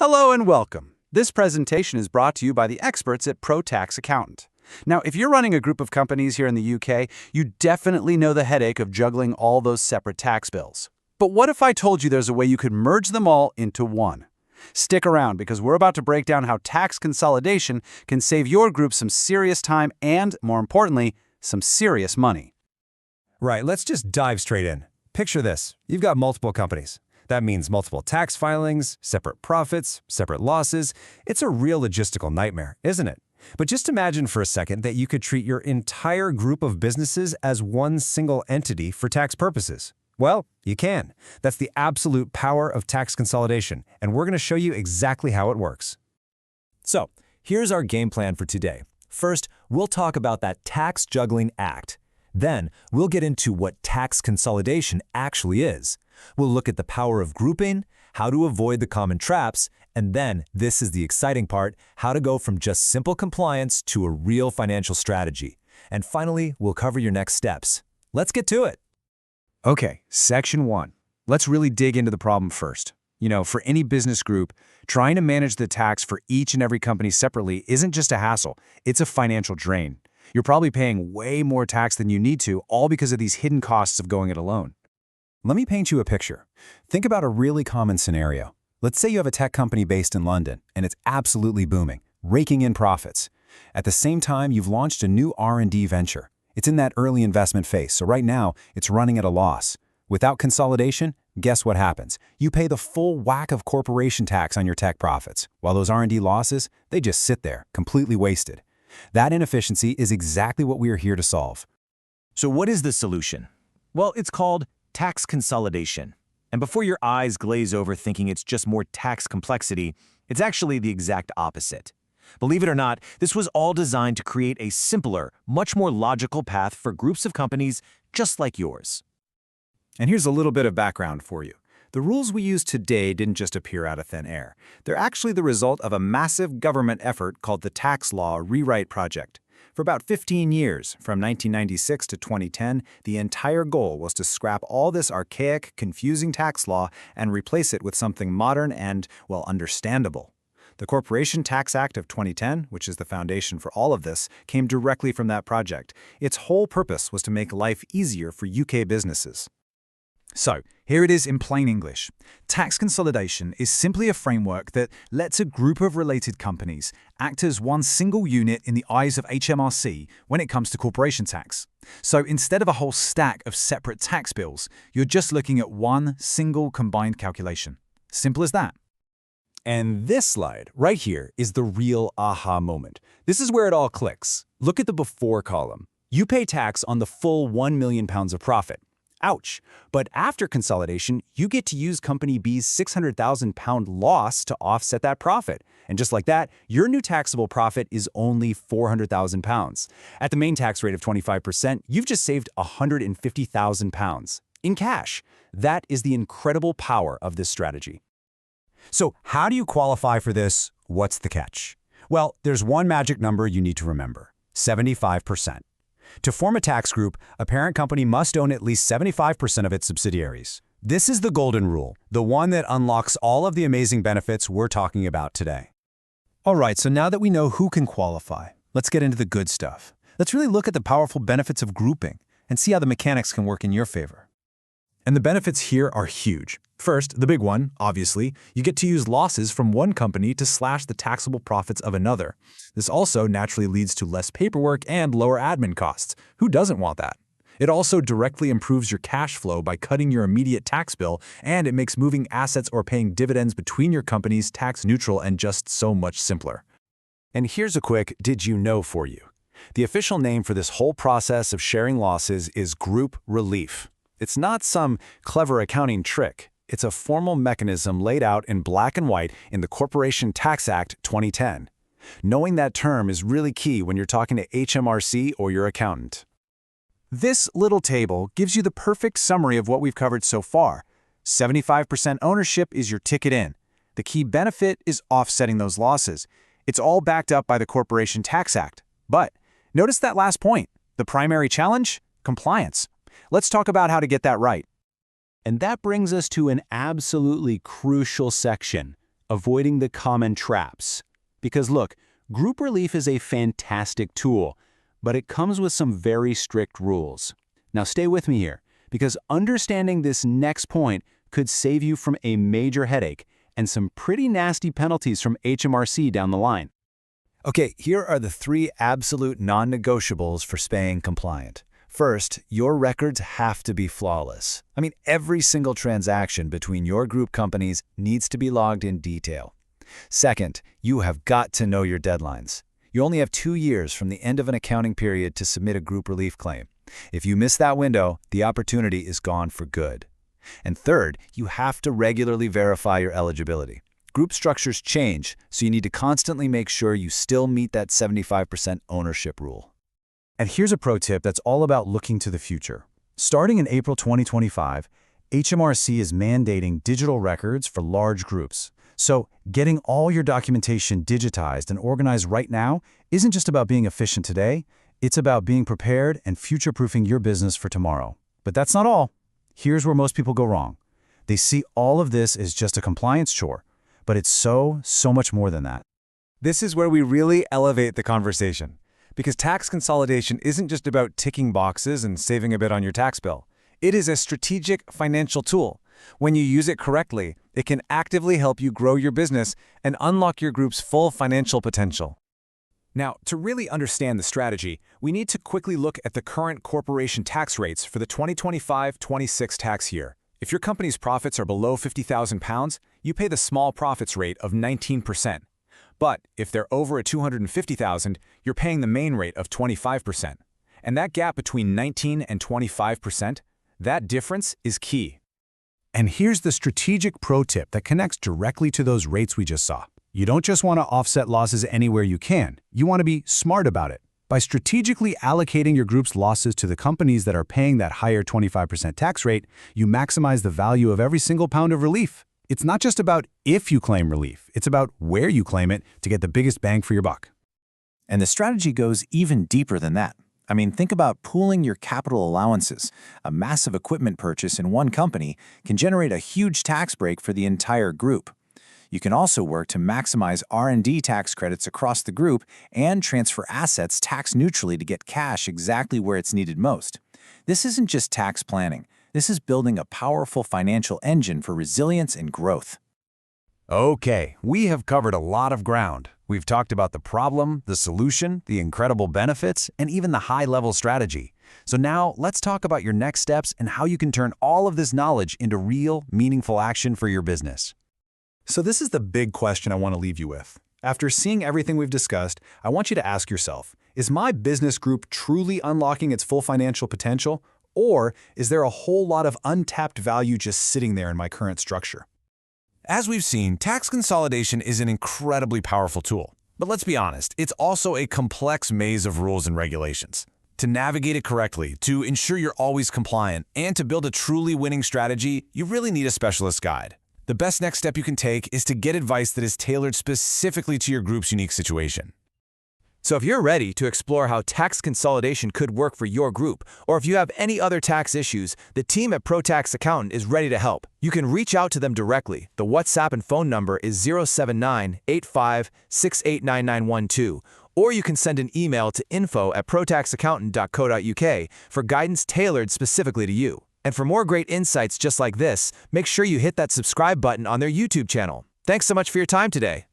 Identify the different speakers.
Speaker 1: Hello and welcome. This presentation is brought to you by the experts at Pro Tax Accountant. Now, if you're running a group of companies here in the UK, you definitely know the headache of juggling all those separate tax bills. But what if I told you there's a way you could merge them all into one? Stick around because we're about to break down how tax consolidation can save your group some serious time and, more importantly, some serious money.
Speaker 2: Right, let's just dive straight in. Picture this. You've got multiple companies. That means multiple tax filings, separate profits, separate losses. It's a real logistical nightmare, isn't it? But just imagine for a second that you could treat your entire group of businesses as one single entity for tax purposes. Well, you can. That's the absolute power of tax consolidation, and we're going to show you exactly how it works. So, here's our game plan for today. First, we'll talk about that Tax Juggling Act. Then, we'll get into what tax consolidation actually is. We'll look at the power of grouping, how to avoid the common traps, and then, this is the exciting part, how to go from just simple compliance to a real financial strategy. And finally, we'll cover your next steps. Let's get to it.
Speaker 1: Okay, Section 1. Let's really dig into the problem first. For any business group, trying to manage the tax for each and every company separately isn't just a hassle, it's a financial drain. You're probably paying way more tax than you need to, all because of these hidden costs of going it alone.
Speaker 3: Let me paint you a picture. Think about a really common scenario. Let's say you have a tech company based in London, and it's absolutely booming, raking in profits. At the same time, you've launched a new R&D venture. It's in that early investment phase, so right now, it's running at a loss. Without consolidation, guess what happens? You pay the full whack of corporation tax on your tech profits, while those R&D losses, they just sit there, completely wasted. That inefficiency is exactly what we are here to solve.
Speaker 4: So what is the solution? Well, it's called tax consolidation. And before your eyes glaze over thinking it's just more tax complexity, it's actually the exact opposite. Believe it or not, this was all designed to create a simpler, much more logical path for groups of companies just like yours.
Speaker 3: And here's a little bit of background for you. The rules we use today didn't just appear out of thin air. They're actually the result of a massive government effort called the Tax Law Rewrite Project. For about 15 years, from 1996 to 2010, the entire goal was to scrap all this archaic, confusing tax law and replace it with something modern and, well, understandable. The Corporation Tax Act of 2010, which is the foundation for all of this, came directly from that project. Its whole purpose was to make life easier for UK businesses.
Speaker 5: So, here it is in plain English. Tax consolidation is simply a framework that lets a group of related companies act as one single unit in the eyes of HMRC when it comes to corporation tax. So instead of a whole stack of separate tax bills, you're just looking at one single combined calculation. Simple as that.
Speaker 3: And this slide, right here, is the real aha moment. This is where it all clicks. Look at the before column. You pay tax on the full £1 million of profit. Ouch. But after consolidation, you get to use Company B's £600,000 loss to offset that profit. And just like that, your new taxable profit is only £400,000. At the main tax rate of 25%, you've just saved £150,000 in cash. That is the incredible power of this strategy.
Speaker 2: So, how do you qualify for this? What's the catch? Well, there's one magic number you need to remember: 75%. To form a tax group, a parent company must own at least 75% of its subsidiaries. This is the golden rule, the one that unlocks all of the amazing benefits we're talking about today.
Speaker 5: All right, so now that we know who can qualify, let's get into the good stuff. Let's really look at the powerful benefits of grouping and see how the mechanics can work in your favor. And the benefits here are huge. First, the big one, obviously, you get to use losses from one company to slash the taxable profits of another. This also naturally leads to less paperwork and lower admin costs. Who doesn't want that? It also directly improves your cash flow by cutting your immediate tax bill, and it makes moving assets or paying dividends between your companies tax neutral and just so much simpler.
Speaker 3: And here's a quick did you know for you. The official name for this whole process of sharing losses is group relief. It's not some clever accounting trick. It's a formal mechanism laid out in black and white in the Corporation Tax Act 2010. Knowing that term is really key when you're talking to HMRC or your accountant.
Speaker 1: This little table gives you the perfect summary of what we've covered so far. 75% ownership is your ticket in. The key benefit is offsetting those losses. It's all backed up by the Corporation Tax Act. But notice that last point. The primary challenge? Compliance. Let's talk about how to get that right.
Speaker 3: And that brings us to an absolutely crucial section:
Speaker 1: avoiding the common traps. Because look, group relief is a fantastic tool, but it comes with some very strict rules. Now stay with me here, because understanding this next point could save you from a major headache and some pretty nasty penalties from HMRC down the line.
Speaker 3: Okay, here are the 3 absolute non-negotiables for staying compliant. First, your records have to be flawless. I mean, every single transaction between your group companies needs to be logged in detail. Second, you have got to know your deadlines. You only have 2 years from the end of an accounting period to submit a group relief claim. If you miss that window, the opportunity is gone for good. And third, you have to regularly verify your eligibility. Group structures change, so you need to constantly make sure you still meet that 75% ownership rule.
Speaker 5: And here's a pro tip that's all about looking to the future. Starting in April 2025, HMRC is mandating digital records for large groups. So getting all your documentation digitized and organized right now isn't just about being efficient today, it's about being prepared and future-proofing your business for tomorrow. But that's not all. Here's where most people go wrong. They see all of this as just a compliance chore, but it's so much more than that.
Speaker 2: This is where we really elevate the conversation. Because tax consolidation isn't just about ticking boxes and saving a bit on your tax bill. It is a strategic financial tool. When you use it correctly, it can actively help you grow your business and unlock your group's full financial potential. Now, to really understand the strategy, we need to quickly look at the current corporation tax rates for the 2025-26 tax year. If your company's profits are below £50,000, you pay the small profits rate of 19%. But if they're over $250,000, you're paying the main rate of 25%. And that gap between 19 and 25%, that difference is key.
Speaker 5: And here's the strategic pro tip that connects directly to those rates we just saw. You don't just want to offset losses anywhere you can. You want to be smart about it. By strategically allocating your group's losses to the companies that are paying that higher 25% tax rate, you maximize the value of every single pound of relief. It's not just about if you claim relief, it's about where you claim it to get the biggest bang for your buck.
Speaker 6: And the strategy goes even deeper than that. I mean, think about pooling your capital allowances. A massive equipment purchase in one company can generate a huge tax break for the entire group. You can also work to maximize R&D tax credits across the group and transfer assets tax neutrally to get cash exactly where it's needed most. This isn't just tax planning. This is building a powerful financial engine for resilience and growth.
Speaker 1: Okay, we have covered a lot of ground. We've talked about the problem, the solution, the incredible benefits, and even the high-level strategy. So now let's talk about your next steps and how you can turn all of this knowledge into real, meaningful action for your business.
Speaker 5: So this is the big question I want to leave you with. After seeing everything we've discussed, I want you to ask yourself, is my business group truly unlocking its full financial potential? Or is there a whole lot of untapped value just sitting there in my current structure?
Speaker 2: As we've seen, tax consolidation is an incredibly powerful tool. But let's be honest, it's also a complex maze of rules and regulations. To navigate it correctly, to ensure you're always compliant, and to build a truly winning strategy, you really need a specialist guide. The best next step you can take is to get advice that is tailored specifically to your group's unique situation.
Speaker 4: So if you're ready to explore how tax consolidation could work for your group, or if you have any other tax issues, the team at ProTax Accountant is ready to help. You can reach out to them directly. The WhatsApp and phone number is 079-85689912, or you can send an email to info@protaxaccountant.co.uk for guidance tailored specifically to you. And for more great insights just like this, make sure you hit that subscribe button on their YouTube channel. Thanks so much for your time today.